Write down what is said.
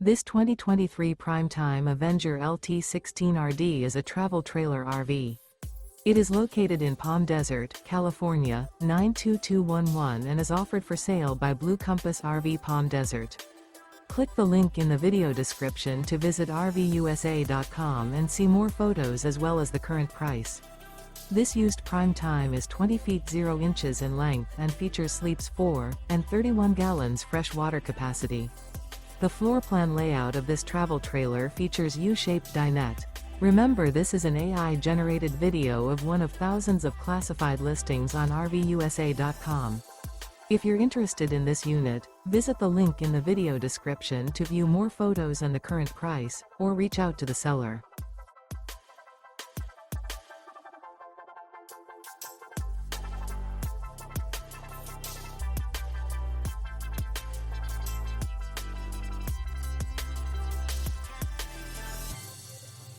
This 2023 Prime Time Avenger LT 16RD is a travel trailer RV. It is located in Palm Desert, California, 92211 and is offered for sale by Blue Compass RV Palm Desert. Click the link in the video description to visit RVUSA.com and see more photos as well as the current price. This used Prime Time is 20 feet 0 inches in length and features sleeps 4 and 31 gallons fresh water capacity. The floor plan layout of this travel trailer features U-Shaped Dinette. Remember, this is an AI-generated video of one of thousands of classified listings on RVUSA.com. If you're interested in this unit, visit the link in the video description to view more photos and the current price, or reach out to the seller.